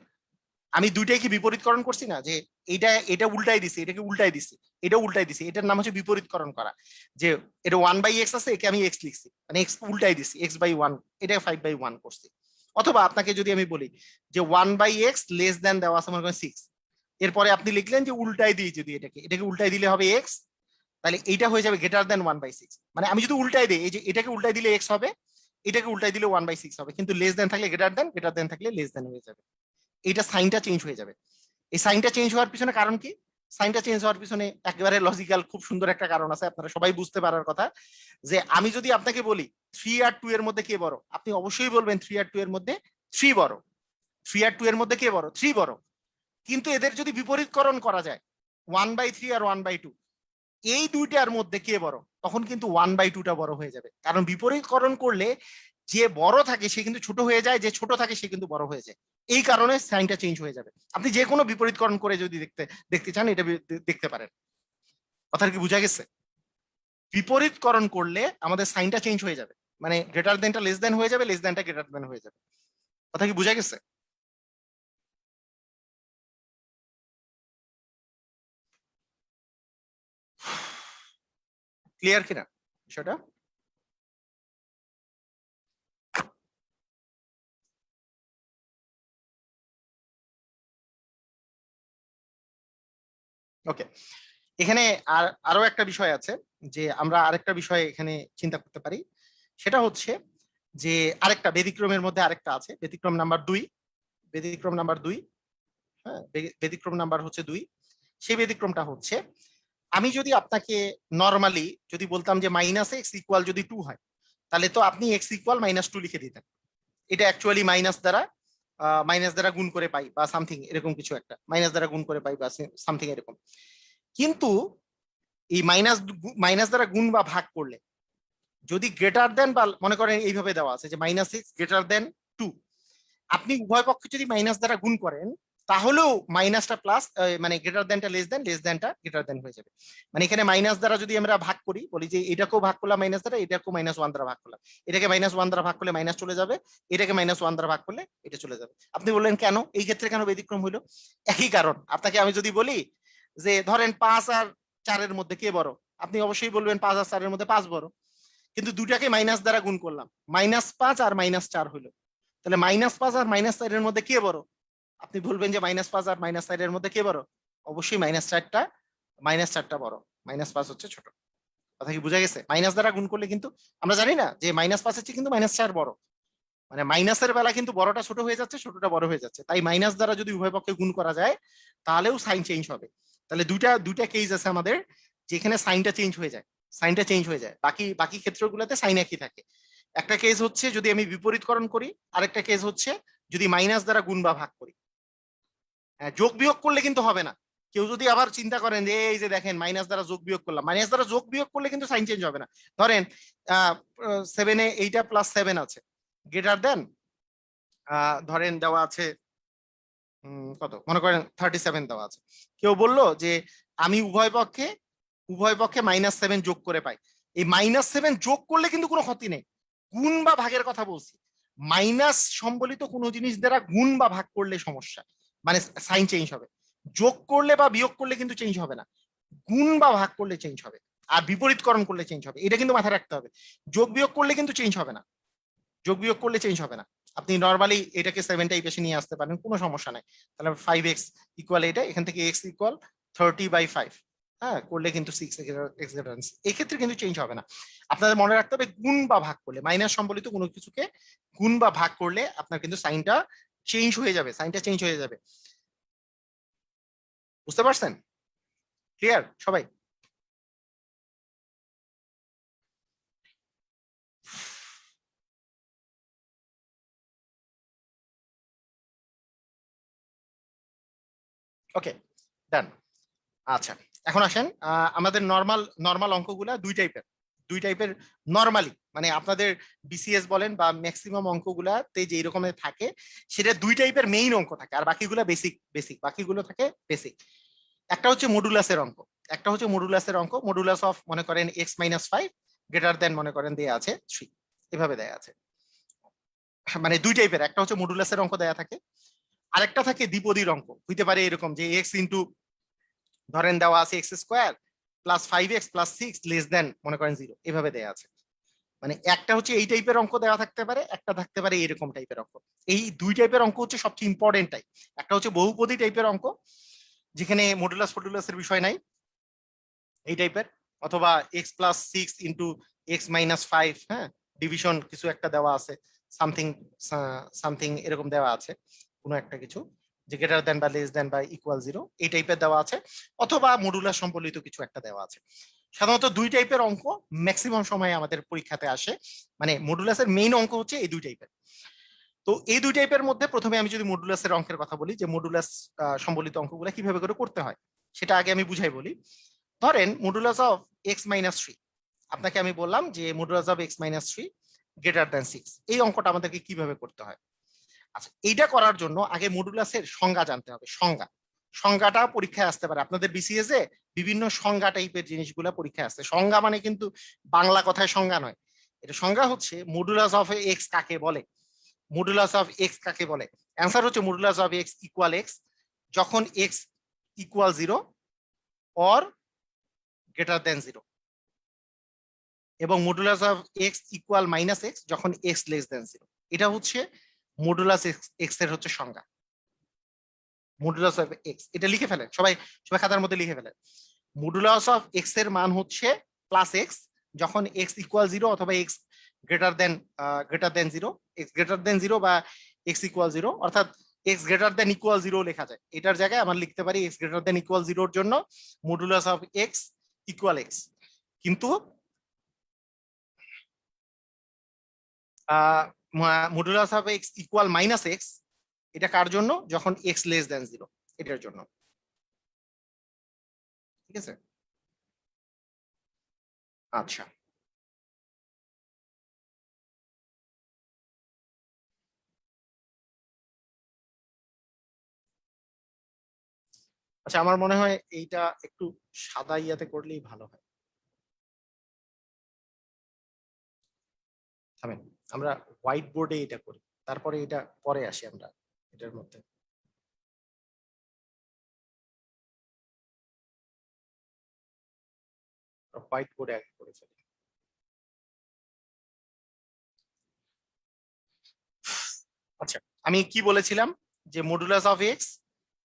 আমি দুইটাই কি বিপরীতকরণ করছি না, যে এটা এটা উল্টাই দিছি, এটাকে উল্টাই দিছি, এটা উল্টাই দিছি, এটার নাম হচ্ছে বিপরীতকরণ করা। যে এটা 1/x আছে, একে আমি এক্স লিখছি, মানে এক্স উল্টাই দিছি, x/1, এটা 5/1 করছি। অথবা আপনাকে যদি আমি বলি যে 1/x লেস দেন দেওয়া আছে মনে করেন 6, এরপরে আপনি লিখলেন যে উল্টাই দিই, যদি এটাকে এটাকে উল্টাই দিলে হবে এক্স, তাহলে এইটা হয়ে যাবে গ্রেটার দেন 1/6। মানে আমি যদি উল্টাই দিই, এই যে এটাকে উল্টাই দিলে এক্স হবে, এটাকে উল্টাই দিলে 1/6 হবে, কিন্তু লেস দেন থাকলে গ্রেটার দেন, গ্রেটার দেন থাকলে লেস দেন হয়ে যাবে। এইটা সাইনটা চেঞ্জ হয়ে যাবে। এই সাইনটা চেঞ্জ হওয়ার পিছনে কারণ কি? সাইনটা চেঞ্জ হওয়ার পিছনে একেবারে লজিক্যাল খুব সুন্দর একটা কারণ আছে, আপনারা সবাই বুঝতে পারার কথা। যে আমি যদি আপনাকে বলি 3 আর 2 এর মধ্যে কে বড়, আপনি অবশ্যই বলবেন 3 আর 2 এর মধ্যে 3 বড়। 3 আর 2 এর মধ্যে কে বড়? 3 বড়। কিন্তু এদের যদি বিপরীতকরণ করা যায় 1/3 আর 1/2, এই দুইটার মধ্যে কে বড়, তখন কিন্তু 1/2টা বড় হয়ে যাবে। কারণ বিপরীতকরণ করলে যে বড় থাকে সে কিন্তু ছোট হয়ে যায়, যে ছোট থাকে সে কিন্তু বড় হয়ে যায়। এই কারণে সাইনটা চেঞ্জ হয়ে যাবে। আপনি যে কোনো বিপরীতকরণ করে যদি দেখতে চান এটা দেখতে পারেন। কথা কি বোঝা গেছে? বিপরীতকরণ করলে আমাদের সাইনটা চেঞ্জ হয়ে যাবে, মানে গ্রেটার দেনটা লেস দেন হয়ে যাবে, লেস দেনটা গ্রেটার দেন হয়ে যাবে। কথা কি বোঝা গেছে? ক্লিয়ার কিনা বিষয়টা? ওকে, এখানে আরো একটা বিষয় আছে, যে আমরা আরেকটা বিষয় এখানে চিন্তা করতে পারি। সেটা হচ্ছে যে আরেকটা ব্যতিক্রমের মধ্যে আরেকটা আছে, ব্যতিক্রম নাম্বার 2। ব্যতিক্রম নাম্বার 2, হ্যাঁ, ব্যতিক্রম নাম্বার হচ্ছে 2। সেই ব্যতিক্রমটা হচ্ছে, আমি যদি আপনাকে নর্মালি যদি বলতাম যে -x ইকুয়াল যদি 2 হয়, তাহলে তো আপনি x ইকুয়াল -2 লিখে দিতেন। এটা অ্যাকচুয়ালি মাইনাস দ্বারা গুণ করে পাই বা সামথিং এরকম কিছু একটা, মাইনাস দ্বারা গুণ করে পাই বা সামথিং এরকম। কিন্তু এই মাইনাস দ্বারা গুণ বা ভাগ করলে যদি গ্রেটার দেন, বা মনে করেন এইভাবে দেওয়া আছে যে -x গ্রেটার দেন 2, আপনি উভয় পক্ষে যদি মাইনাস দ্বারা গুণ করেন তাহলেও মাইনাসটা প্লাস, মানে গ্রেটার দেনটা লেস দেনটা গ্রেটার দেন হয়ে যাবে। মানে এখানে মাইনাস দ্বারা যদি আমরা ভাগ করি, বলি যে এটাকেও ভাগ করলাম মাইনাস দ্বারা, এটাকেও -1 দ্বারা ভাগ করলাম, এটাকে -1 দ্বারা ভাগ করলে মাইনাস চলে যাবে, এটাকে -1 দ্বারা ভাগ করলে এটা চলে যাবে। আপনি বললেন কেন এই ক্ষেত্রে কেন ব্যতিক্রম হইলো? একই কারণ। আপনাকে আমি যদি বলি যে ধরেন 5 আর 4-এর মধ্যে কে বড়, আপনি অবশ্যই বলবেন 5 আর 4-এর মধ্যে 5 বড়। কিন্তু দুটাকে মাইনাস দ্বারা গুণ করলাম, -5 আর -4 হইলো। তাহলে -5 আর -4-এর মধ্যে কে বড়? আপনি বলবেন যে -5 আর -4-এর মধ্যে কে বড়? অবশ্যই -4টা বড়, -5 হচ্ছে ছোট। কথা কি বোঝা গেছে? মাইনাস দ্বারা গুণ করলে কিন্তু আমরা জানি না যে -5 হচ্ছে কিন্তু -4 বড়, মানে মাইনাসের বেলা কিন্তু বড়টা ছোট হয়ে যাচ্ছে, ছোটটা বড় হয়ে যাচ্ছে। তাই মাইনাস দ্বারা যদি উভয় পক্ষে গুণ করা যায় তাহলেও সাইন চেঞ্জ হবে। তাহলে দুইটা দুইটা কেস আছে আমাদের যেখানে সাইনটা চেঞ্জ হয়ে যায়, সাইনটা চেঞ্জ হয়ে যায়। বাকি বাকি ক্ষেত্রগুলোতে সাইন একই থাকে। একটা কেস হচ্ছে যদি আমি বিপরীতকরণ করি, আরেকটা কেস হচ্ছে যদি মাইনাস দ্বারা গুণ বা ভাগ করি। হ্যাঁ, যোগ বিয়োগ করলে কিন্তু হবে না। কেউ যদি আবার চিন্তা করেন যে এই যে দেখেন মাইনাস দ্বারা যোগ বিয়োগ করলাম, মাইনাস দ্বারা যোগ বিয়োগ করলে কিন্তু সাইন চেঞ্জ হবে না। ধরেন 7-এ এইটা +7 আছে, গ্রেটার দেন ধরেন দেওয়া আছে কত, মনে করেন 37 দেওয়া আছে। কেউ বলল যে আমি উভয় পক্ষে -7 যোগ করে পাই। এই -7 যোগ করলে কিন্তু কোনো ক্ষতি নেই, গুণ বা ভাগের কথা বলছি। মাইনাস সম্বলিত কোনো জিনিস দ্বারা গুণ বা ভাগ করলে সমস্যা, মানে সাইন চেঞ্জ হবে। যোগ করলে বা বিয়োগ করলে কিন্তু চেঞ্জ হবে না, গুণ বা ভাগ করলে চেঞ্জ হবে, আর বিপরীতকরণ করলে চেঞ্জ হবে। এটা কিন্তু মাথায় রাখতে হবে। যোগ বিয়োগ করলে কিন্তু চেঞ্জ হবে না, যোগ বিয়োগ করলে চেঞ্জ হবে না। আপনি নর্মালি এটাকে 7টা এই পাশে নিয়ে আসতে পারেন, কোনো সমস্যা নাই। তাহলে 5x ইকুয়াল এটা, এখান থেকে x ইকুয়াল 30/5, হ্যাঁ, করলে কিন্তু 6x, এই ক্ষেত্রে কিন্তু চেঞ্জ হবে না। আপনাদের মনে রাখতে হবে গুণ বা ভাগ করলে, মাইনাস সম্বলিত কোনো কিছুকে গুণ বা ভাগ করলে আপনার কিন্তু সাইনটা চেঞ্জ হয়ে যাবে, সাইনটা চেঞ্জ হয়ে যাবে। বুঝতে পারছেন? ক্লিয়ার সবাই? ওকে, ডান। আচ্ছা, এখন আসেন আমাদের নর্মাল নর্মাল অঙ্কগুলা দুই টাইপের নর্মালি, মানে আপনাদের বিসিএস বলেন বা ম্যাক্সিমাম অঙ্কগুলাতে যে রকমের থাকে, সেটা দুই টাইপের মেইন অঙ্ক থাকে, আর বাকিগুলো বেসিক বেসিক, বাকিগুলো থাকে বেসিক। একটা হচ্ছে মডুলাসের অঙ্ক, মডুলাস অফ মনে করেন x-5 গ্রেটার দেন মনে করেন দেয়া আছে 3, এভাবে দেয়া আছে। মানে দুই টাইপের, একটা হচ্ছে মডুলাসের অঙ্ক দেয়া থাকে, আরেকটা থাকে দ্বিপদীর অঙ্ক, হইতে পারে এরকম যে x ইন্টু, ধরেন দেওয়া আছে x² +5x+6 লেস দেন মনে করেন 0, এভাবে দেওয়া আছে। মানে একটা হচ্ছে এই টাইপের অঙ্ক দেওয়া থাকতে পারে, একটা থাকতে পারে এরকম টাইপের অঙ্ক। এই দুই টাইপের অঙ্ক হচ্ছে সবচেয়ে ইম্পর্টেন্ট টাইপ। একটা হচ্ছে বহুপদী টাইপের অঙ্ক, যেখানে মডুলাস ফডুলাসের বিষয় নাই, এই টাইপের। অথবা x+6 × x-5, হ্যাঁ, ডিভিশন কিছু একটা দেওয়া আছে, সামথিং সামথিং এরকম দেওয়া আছে, কোনো একটা কিছু যে গ্রেটার দেন বা লেস দেন বা ইকুয়াল 0, এই টাইপের দেওয়া আছে। অথবা মডুলাস সম্বলিত কিছু একটা দেওয়া আছে। সাধারণত দুই টাইপের অঙ্ক ম্যাক্সিমাম সময় আমাদের পরীক্ষাতে আসে। মানে মডুলাসের মেইন অঙ্ক হচ্ছে এই দুই টাইপের। তো এই দুই টাইপের মধ্যে প্রথমে আমি যদি মডুলাসের অঙ্কের কথা বলি, যে মডুলাস সম্বলিত অঙ্কগুলো কিভাবে করে করতে হয় সেটা আগে আমি বুঝাই বলি। ধরেন মডুলাস অফ x-3, আপনাকে আমি বললাম যে modulus of x-3 greater than 6, এই অঙ্কটা আমাদেরকে কিভাবে করতে হয়। আচ্ছা, এইটা করার জন্য আগে মডুলাসের সংজ্ঞা জানতে হবে। সংজ্ঞাটা পরীক্ষায় আসতে পারে আপনাদের বিসিএস এ, বিভিন্ন সংজ্ঞা টাইপের জিনিসগুলো পরীক্ষায় আসছে। সংজ্ঞা মানে কিন্তু বাংলা কথায় সংজ্ঞা নয়, এটা সংজ্ঞা হচ্ছে মডুলাস অফ এক্স কাকে বলে, মডুলাস অফ এক্স কাকে বলে। অ্যান্সার হচ্ছে modulus of x equal x যখন x equal 0 or greater than 0, এবং modulus of x equal -x যখন এক্স লেস দেন 0। এটা হচ্ছে মডুলাস এক্স এর হচ্ছে সংজ্ঞা। মডুলাস অফ এক্স, এটা লিখে ফেলেন সবাই, সবাই খাতার মধ্যে লিখে ফেলেন। মডুলাস অফ এক্স এর মান হচ্ছে +x যখন এক্স ইকুয়াল 0 অথবা x greater than 0, x greater than 0 বা এক্স ইকুয়াল 0, অর্থাৎ এক্স গ্রেটার দেন ইকুয়াল 0 লেখা যায়। এটার জায়গায় আমরা লিখতে পারি এক্স গ্রেটার দেন ইকুয়াল 0 এর জন্য modulus of x equal x. কিন্তু modulus of x equal -x, এটা কার জন্য, যখন এক্স লেস দেন 0, এটার জন্য। ঠিক আছে? আচ্ছা, আচ্ছা, আমার মনে হয় এইটা একটু সাদা ইয়াতে করলেই ভালো হয়। থামেন, আমরা হোয়াইট বোর্ডে এটা করি, তারপরে এটা পরে আসি আমরা এটার মধ্যে। হোয়াইট বোর্ডে আগে করে ফেলি। আচ্ছা, আমি কি বলেছিলাম যে modulus of x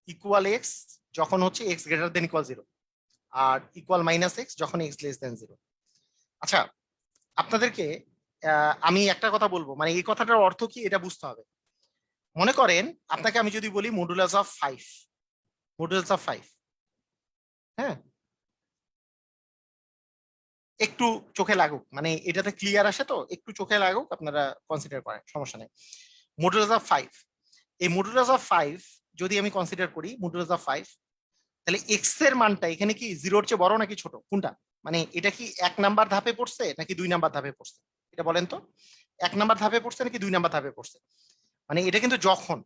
equal x যখন হচ্ছে x greater than equal zero, আর ইকুয়াল মাইনাস এক্স যখন এক্স লেস দেন জিরো। আচ্ছা, আপনাদেরকে আমি একটা কথা বলবো, মানে এই কথাটার অর্থ কি এটা বুঝতে হবে। মনে করেন আপনাকে আমি যদি বলি modulus of five, modulus of five, হ্যাঁ, একটু চোখে লাগুক, মানে এটাতে ক্লিয়ার আসে তো, একটু চোখে লাগুক, আপনারা কনসিডার করেন, সমস্যা নেই। মডুলাস অফ ফাইভ, এই মডুলাস অফ ফাইভ যদি আমি কনসিডার করি মডুলাস অফ ফাইভ, তাহলে এক্স এর মানটা এখানে কি জিরোর চেয়ে বড় নাকি ছোট, কোনটা? মানে এটা কি এক নাম্বার ধাপে পড়ছে নাকি দুই নাম্বার ধাপে পড়ছে, এটা বলেন তো। এক নাম্বার ধাপে পড়ছে নাকি দুই নাম্বার ধাপে পড়ছে? মানে এটা কিন্তু যখন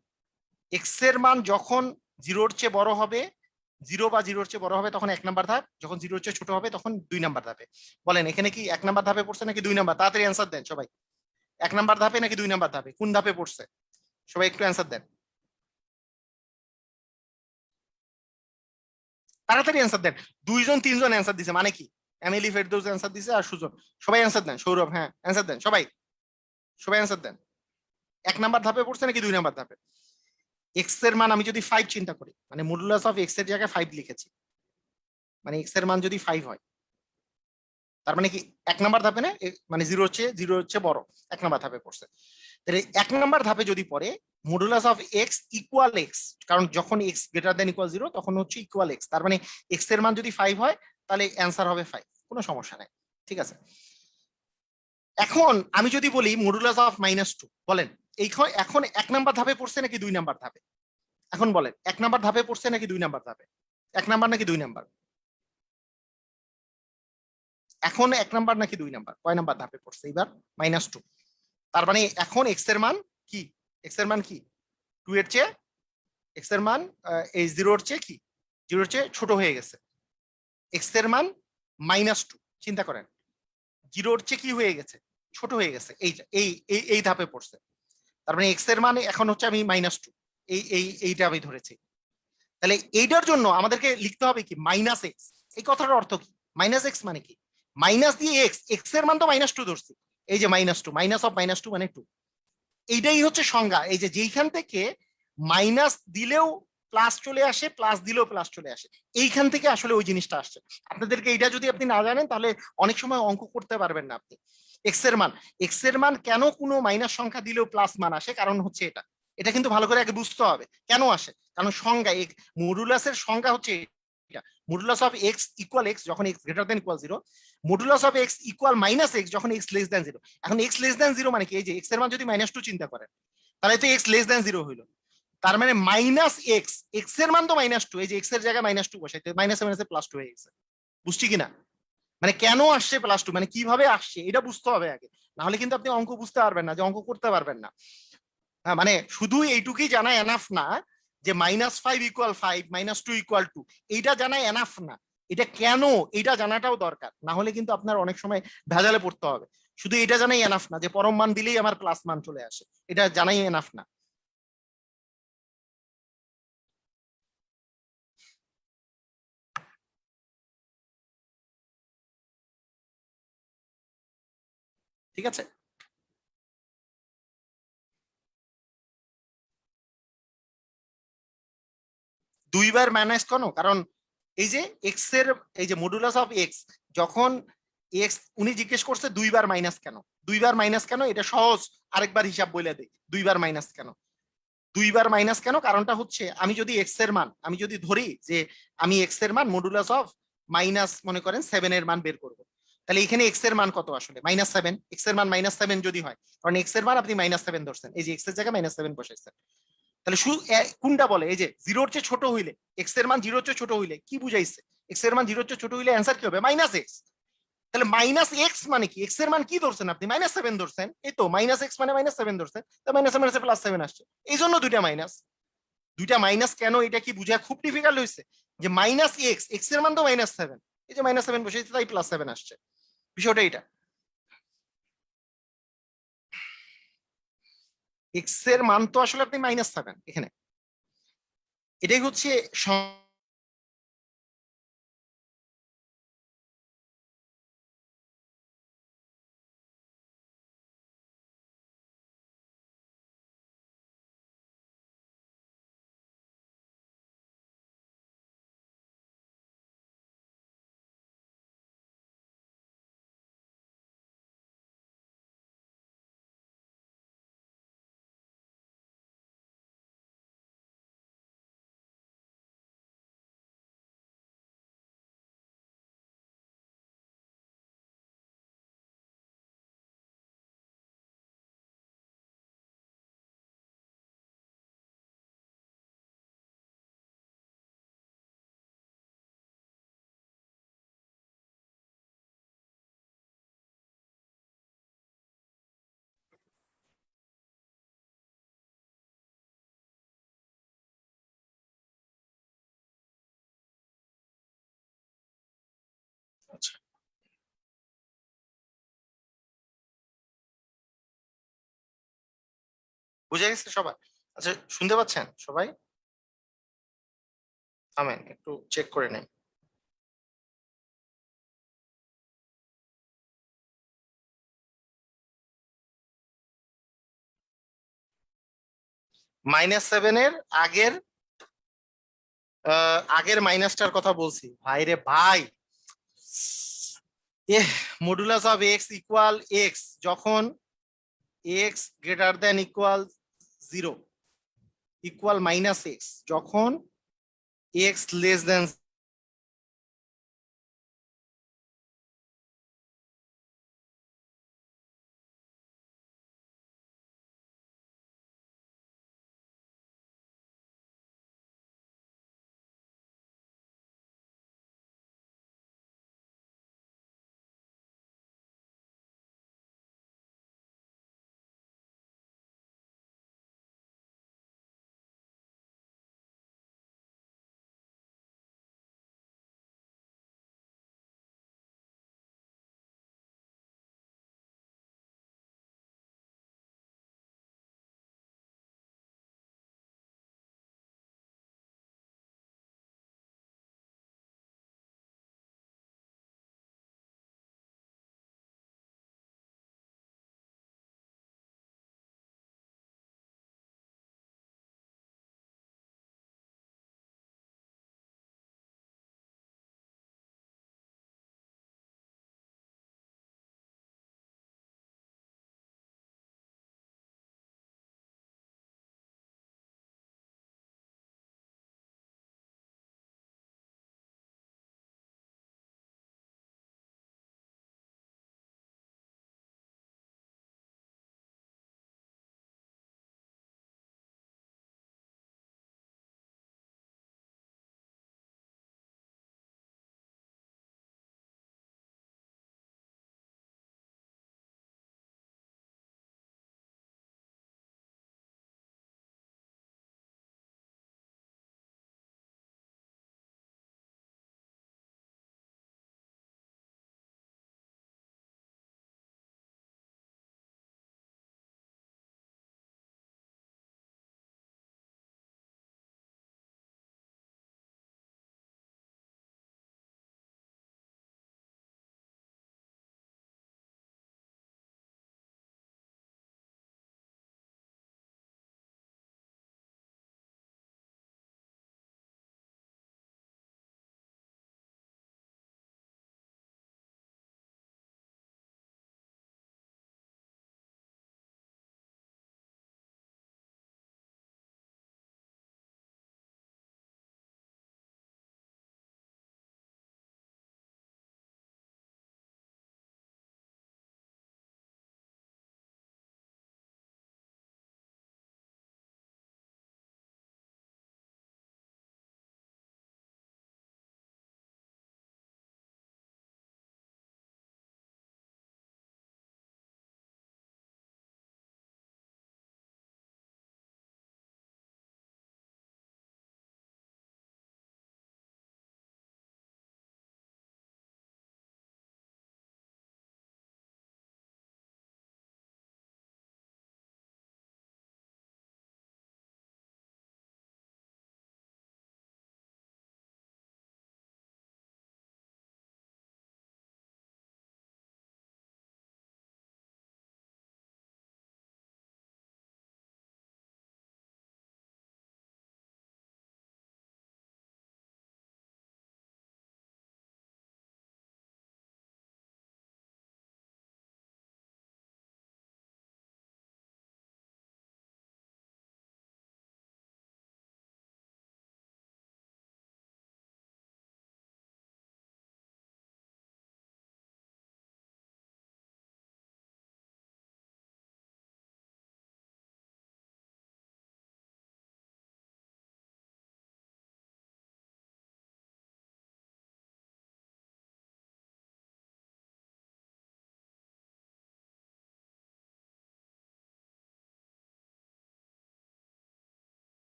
এক্স এর মান যখন জিরোর চেয়ে বড় হবে, জিরো বা জিরোর চেয়ে বড় হবে তখন এক নাম্বার ধাপ, যখন জিরোর চেয়ে ছোট হবে তখন দুই নাম্বার ধাপে। বলেন এখানে কি এক নাম্বার ধাপে পড়ছে নাকি দুই নাম্বার? তাড়াতাড়ি অ্যান্সার দেন সবাই। এক নাম্বার ধাপে নাকি দুই নাম্বার ধাপে, কোন ধাপে পড়ছে? সবাই একটু অ্যান্সার দেন, তাড়াতাড়ি অ্যান্সার দেন। দুইজন তিনজন অ্যান্সার দিছে মানে কি? এমিলি ফেরদৌস অ্যান্সার দিছে আর সুজন, সবাই অ্যান্সার দেন। সৌরভ, হ্যাঁ অ্যান্সার দেন সবাই, সবাই অ্যান্সার দেন। এক নাম্বার ধাপে পড়ছে নাকি দুই নাম্বার ধাপে? এক্স এর মান আমি যদি ফাইভ চিন্তা করি, মানে মডুলাস অফ এক্স এর জায়গায় ফাইভ লিখেছি, মানে এক্স এর মান যদি ফাইভ হয় তার মানে কি এক নাম্বার ধাপে না, মানে জিরো হচ্ছে বড়, এক নাম্বার ধাপে পড়ছে। তাহলে এক নাম্বার ধাপে যদি পড়ে modulus of x equal x, কারণ যখন x greater than equal zero তখন হচ্ছে ইকুয়াল এক্স, তার মানে এক্স এর মান যদি ফাইভ হয় তাহলে অ্যান্সার হবে ফাইভ, কোনো সমস্যা নাই, ঠিক আছে। এখন আমি যদি বলি মডুলাস অফ মাইনাস টু, বলেন এই এখন এক নাম্বার ধাপে পড়ছে নাকি দুই নাম্বার ধাপে? এখন বলেন এক নাম্বার ধাপে পড়ছে নাকি দুই নাম্বার ধাপে? এক নাম্বার নাকি দুই নাম্বার? এখন এক নাম্বার নাকি দুই নাম্বার, কয় নাম্বার ধাপে পড়ছে এবার? Minus two. তার মানে এখন এক্স এর মান কি? এক্স এর মান কি? টু এর চেয়ে, এক্স এর মান এই জিরোর চেয়ে কি, জিরোর চেয়ে ছোট হয়ে গেছে। এক্স এর মান মাইনাস টু, চিন্তা করেন জিরোর চেয়ে কি হয়ে গেছে, ছোট হয়ে গেছে, এই ধাপে পড়ছে। তার মানে এক্স এর মান এখন হচ্ছে আমি মাইনাস টু, এইটা আমি ধরেছি। তাহলে এইটার জন্য আমাদেরকে লিখতে হবে কি মাইনাস এক্স। এই কথাটার অর্থ কি? মাইনাস এক্স মানে কি? মাইনাস দিয়ে এক্স, এক্স এর মান তো মাইনাস টু ধরছি, এই যে minus two, minus of minus two মানে টু। এইটাই হচ্ছে সংজ্ঞা, এই যে যেইখান থেকে মাইনাস দিলেও প্লাস চলে আসে, প্লাস দিলেও প্লাস চলে আসে, এইখান থেকে আসলে ওই জিনিসটা আসছে। আপনাদেরকে এইটা যদি আপনি না জানেন তাহলে অনেক সময় অঙ্ক করতে পারবেন না আপনি। এক্স এর মান, এক্স এর মান কেন কোনো মাইনাস সংখ্যা দিলেও প্লাস মান আসে, কারণ হচ্ছে এটা, এটা কিন্তু ভালো করে আগে বুঝতে হবে কেন আসে। কারণ সংজ্ঞা মডুলাসের সংজ্ঞা হচ্ছে এটা, modulus of x equal x যখন x greater than equal zero, modulus of x equal minus x যখন এক্স লেস দেন জিরো। এখন এক্স লেস দেন জিরো মানে কি? এই যে এক্স এর মান যদি মাইনাস টু চিন্তা করেন তাহলে তো এক্স লেস দেন জিরো হইলো, তার মানে মাইনাস এক্স, এক্স এর মান তো মাইনাস টু, এই যে এক্স এর জায়গায় মাইনাস টু বসাইতে মাইনাসে মাইনাসে প্লাস টু হয়ে গেছে। বুঝছি কিনা? মানে কেন আসছে প্লাস টু, মানে কিভাবে আসছে এটা বুঝতে হবে আগে, না হলে কিন্তু আপনি অঙ্ক বুঝতে পারবেন না, যে অঙ্ক করতে পারবেন না। হ্যাঁ, মানে শুধু এইটুকুই জানা এনাফ না যে minus five equal five, minus two equal to, এইটা জানা এনাফ না, এটা কেন এটা জানাটাও দরকার, না হলে কিন্তু আপনার অনেক সময় ভেজালে পড়তে হবে। শুধু এটা জানাই এনাফ না যে পরম মান দিলেই আমার প্লাস মান চলে আসে, এটা জানাই এনাফ না। ঠিক আছে, দুইবার মাইনাস কেন? কারণ এই যে এক্স এর, এই যে মডুলাস অফ এক্স যখন এক্স, উনি জিজ্ঞেস করছে দুইবার মাইনাস কেন, দুইবার মাইনাস কেন, এটা সহজ আরেকবার হিসাব বলে দেই, দুইবার মাইনাস কেন। দুইবার মাইনাস কেন কারণটা হচ্ছে আমি যদি এক্স এর মান, আমি যদি ধরি যে আমি এক্স এর মান মডুলাস অফ মাইনাস মনে করেন সেভেন এর মান বের করবো, তাহলে এখানে এক্স এর মান কত আসলে মাইনাস সেভেন, এক্স এর মান মাইনাস সেভেন যদি হয়, কারণ এক্স এর মান আপনি মাইনাস সেভেন ধরছেন, এই যে এক্স এর জায়গায় মাইনাস সেভেন বসাইছেন, তাহলে শুধু কোনটা বলে এই যে জিরোর চেয়ে ছোট হইলে, এক্স এর মান জিরোর চেয়ে ছোট হইলে কি বুঝাইছে, এক্স এর মান জিরোর চেয়ে ছোট হইলে অ্যান্সার কি হবে? Minus x. তাহলে মাইনাস এক্স মানে কি? এক্স এর মান কি ধরছেন আপনি? মাইনাস সেভেন ধরছেন, এই তো মাইনাস এক্স মানে মাইনাস সেভেন ধরছেন, তো মাইনাস সেভেন প্লাস সেভেন আসছে, এই জন্য দুইটা মাইনাস। দুইটা মাইনাস কেন এটা কি বুঝা খুব ডিফিকাল্ট হয়েছে? যে মাইনাস এক্স, এক্স এর মান তো -7, এই যে -7 বসেছে তাই +7 আসছে, বিষয়টা এটা। এক্স এর মান তো আসলে আপনি -7 এখানে, এটাই হচ্ছে আচ্ছা, বুঝে গেছে সবাই? আচ্ছা, শুনতে পাচ্ছেন সবাই? থামেন একটু চেক করে নেই। -7 এর আগের আগের মাইনাসটার কথা বলছি ভাই রে ভাই। এ modulus of x equal x যখন x greater than equal 0, equal -x যখন এক্স লেস দেন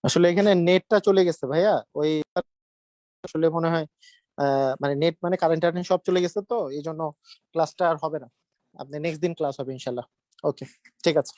আসলে এখানে নেটটা চলে গেছে ভাইয়া, ওই আসলে মনে হয় মানে নেট মানে কারেন্ট টারেন্ট সব চলে গেছে, তো এই জন্য ক্লাসটা আর হবে না। আপনি নেক্সট দিন ক্লাস হবে ইনশাল্লাহ। ওকে, ঠিক আছে।